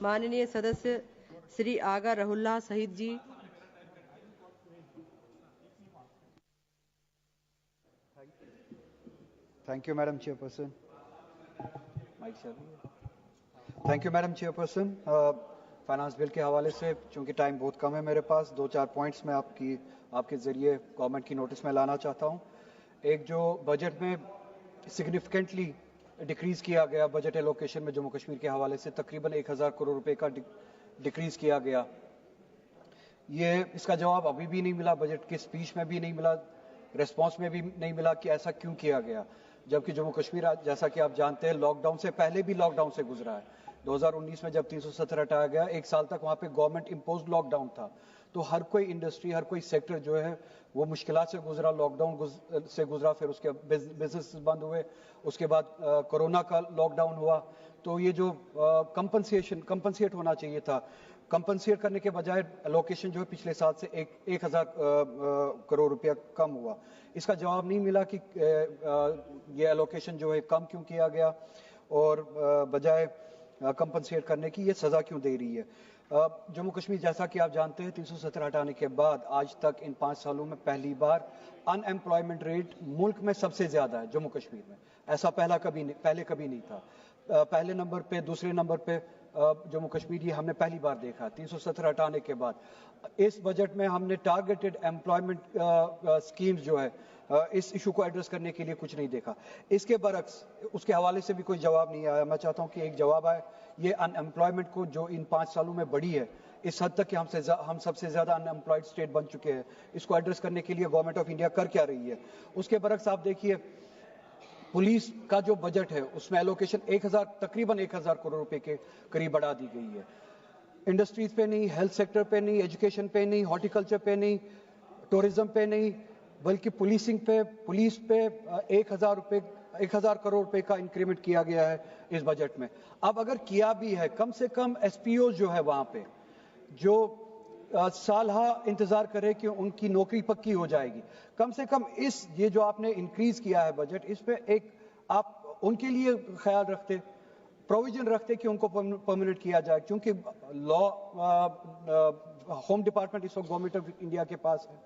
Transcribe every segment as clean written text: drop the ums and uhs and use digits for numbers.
माननीय सदस्य श्री आगा रहुल्ला शहीद जी। Thank you, Madam Chairperson. Thank you, Madam Chairperson. Finance bill के हवाले से चूंकि टाइम बहुत कम है मेरे पास, 2-4 पॉइंट्स मैं आपके जरिए गवर्नमेंट की नोटिस में लाना चाहता हूं। एक, जो बजट में सिग्निफिकेंटली डिक्रीज किया गया बजट एलोकेशन में जम्मू कश्मीर के हवाले से, तकरीबन 1000 करोड़ रुपए का डिक्रीज किया गया। इसका जवाब अभी भी नहीं मिला, बजट की स्पीच में भी नहीं मिला, रेस्पॉन्स में भी नहीं मिला कि ऐसा क्यों किया गया, जबकि जम्मू कश्मीर जैसा कि आप जानते हैं लॉकडाउन से पहले भी लॉकडाउन से गुजरा है। 2019 में जब 370 हटाया गया, 1 साल तक वहां पे गवर्नमेंट इंपोज्ड लॉकडाउन था, तो हर कोई इंडस्ट्री, हर कोई सेक्टर जो है वो मुश्किलात से गुजरा, लॉकडाउन से गुजरा, फिर उसके बिजनेस बंद हुए, उसके बाद कोरोना का लॉकडाउन हुआ। तो ये जो कंपनसेट होना चाहिए था, कंपनसेट करने के बजाय एलोकेशन जो है पिछले साल से 1000 करोड़ रुपया कम हुआ। इसका जवाब नहीं मिला कि ये एलोकेशन जो है कम क्यों किया गया और बजाय कंपनसेट करने की ये सजा क्यों दे रही है। जम्मू कश्मीर जैसा कि आप जानते हैं 370 हटाने के बाद आज तक इन 5 सालों में पहली बार अनएम्प्लॉयमेंट रेट मुल्क में सबसे ज्यादा है जम्मू कश्मीर में। ऐसा पहले कभी नहीं था। पहले नंबर पे, दूसरे नंबर पे जम्मू कश्मीर ये हमने पहली बार देखा 370 हटाने के बाद। इस बजट में हमने टारगेटेड एम्प्लॉयमेंट स्कीम्स जो है इस इशू को एड्रेस करने के लिए कुछ नहीं देखा। इसके बरक्स उसके हवाले से भी कोई जवाब नहीं आया। मैं चाहता हूं कि एक जवाब आए। ये अनएम्प्लॉयमेंट को जो इन 5 सालों में बढ़ी है इस हद तक कि हम सबसे ज्यादा अनएम्प्लॉयड स्टेट बन चुके हैं, इसको एड्रेस करने के लिए गवर्नमेंट ऑफ इंडिया कर क्या रही है। उसके बरक्स आप देखिए पुलिस का जो बजट है उसमें एलोकेशन तकरीबन 1000 करोड़ रुपए के करीब बढ़ा दी गई है। इंडस्ट्रीज पे नहीं, हेल्थ सेक्टर पे नहीं, एजुकेशन पे नहीं, हॉर्टिकल्चर पे नहीं, टूरिज्म पे नहीं, बल्कि पुलिस पे 1000 करोड़ रुपए का इंक्रीमेंट किया गया है इस बजट में। अब अगर किया भी है, कम से कम एसपीओ जो है वहां पे जो सालहा इंतजार करे कि उनकी नौकरी पक्की हो जाएगी, कम से कम ये जो आपने इंक्रीज किया है बजट, इस पे एक आप उनके लिए ख्याल रखते, प्रोविजन रखते कि उनको परमानेंट किया जाए, क्योंकि लॉ होम डिपार्टमेंट इस वक्त गवर्नमेंट ऑफ इंडिया के पास है,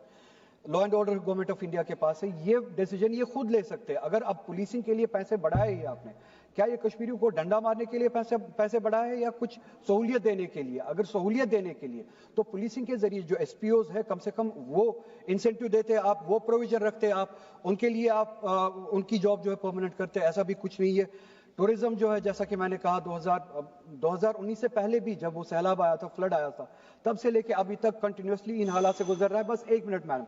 law and order government of India के पास है। ये डिसीजन ये खुद ले सकते हैं। अगर अब पुलिसिंग के लिए पैसे बढ़ाए ही आपने, क्या ये कश्मीरियों को डंडा मारने के लिए पैसे बढ़ाए या कुछ सहूलियत देने के लिए? अगर सहूलियत देने के लिए तो पुलिसिंग के जरिए जो एसपीओज है कम से कम वो इंसेंटिव देते, आप वो प्रोविजन रखते, आप उनके लिए आप उनकी जॉब जो है परमानेंट करते। ऐसा भी कुछ नहीं है। टूरिज्म जो है जैसा कि मैंने कहा 2019 से पहले भी जब वो सैलाब आया था, फ्लड आया था, तब से लेके अभी तक कंटिन्यूसली इन हालात से गुजर रहा है। बस 1 मिनट मैडम,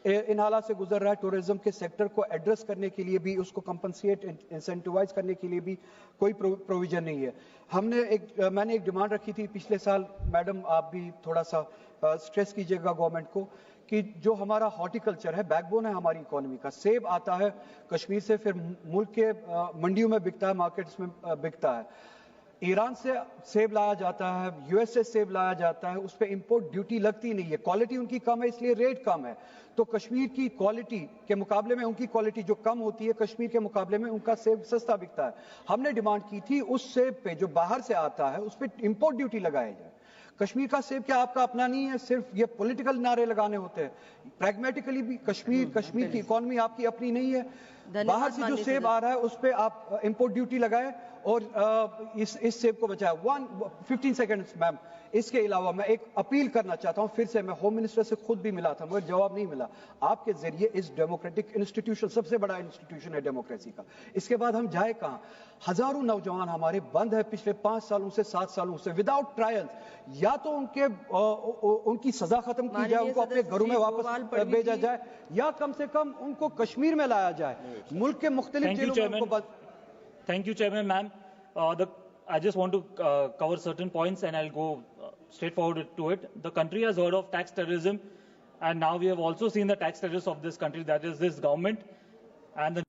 इन हालात से गुजर रहा है। टूरिज्म के सेक्टर को एड्रेस करने के लिए भी, उसको कंपनसेट इंसेंटिवाइज करने के लिए भी कोई प्रोविजन नहीं है। मैंने एक डिमांड रखी थी पिछले साल, मैडम आप भी थोड़ा सा स्ट्रेस कीजिएगा गवर्नमेंट को, कि जो हमारा हॉर्टिकल्चर है, बैकबोन है हमारी इकोनॉमी का, सेब आता है कश्मीर से, फिर मुल्क के मंडियों में बिकता है, मार्केट्स में बिकता है, ईरान से सेब लाया जाता है, यूएस से सेब लाया जाता है, उस पर इंपोर्ट ड्यूटी लगती नहीं है, क्वालिटी उनकी कम है इसलिए रेट कम है। तो कश्मीर की क्वालिटी के मुकाबले में उनकी क्वालिटी जो कम होती है, कश्मीर के मुकाबले में उनका सेब सस्ता बिकता है। हमने डिमांड की थी उस सेब पे जो बाहर से आता है उस पर इंपोर्ट ड्यूटी लगाई जाए। कश्मीर का सेब क्या आपका अपना नहीं है? सिर्फ ये पॉलिटिकल नारे लगाने होते हैं। प्रैग्मेटिकली भी कश्मीर की इकोनॉमी आपकी अपनी नहीं है। बाहर से जो सेब आ रहा है उस पे आप इंपोर्ट ड्यूटी लगाए और इस सेब को बचाए। 15 सेकंड्स मैम। इसके अलावा मैं एक अपील करना चाहता हूं, फिर से मैं होम मिनिस्टर से खुद भी मिला था मगर जवाब नहीं मिला। आपके जरिए इस डेमोक्रेटिक इंस्टीट्यूशन, सबसे बड़ा इंस्टीट्यूशन है डेमोक्रेसी का, इसके बाद हम जाए कहां? हजारों नौजवान हमारे बंद है पिछले 5 सालों से, 7 सालों से, विदाउट ट्रायल। या तो उनकी सजा खत्म की जाए, उनको अपने घरों में वापस भेजा जाए, या कम से कम उनको कश्मीर में लाया जाए। मुल्क के मुख्तलिफ जेलों में उनको। Thank you, Chairman, ma'am. I just want to cover certain points and I'll go straight forward to it. The country has heard of tax terrorism, and now we have also seen the tax terrorists of this country, that is this government. And the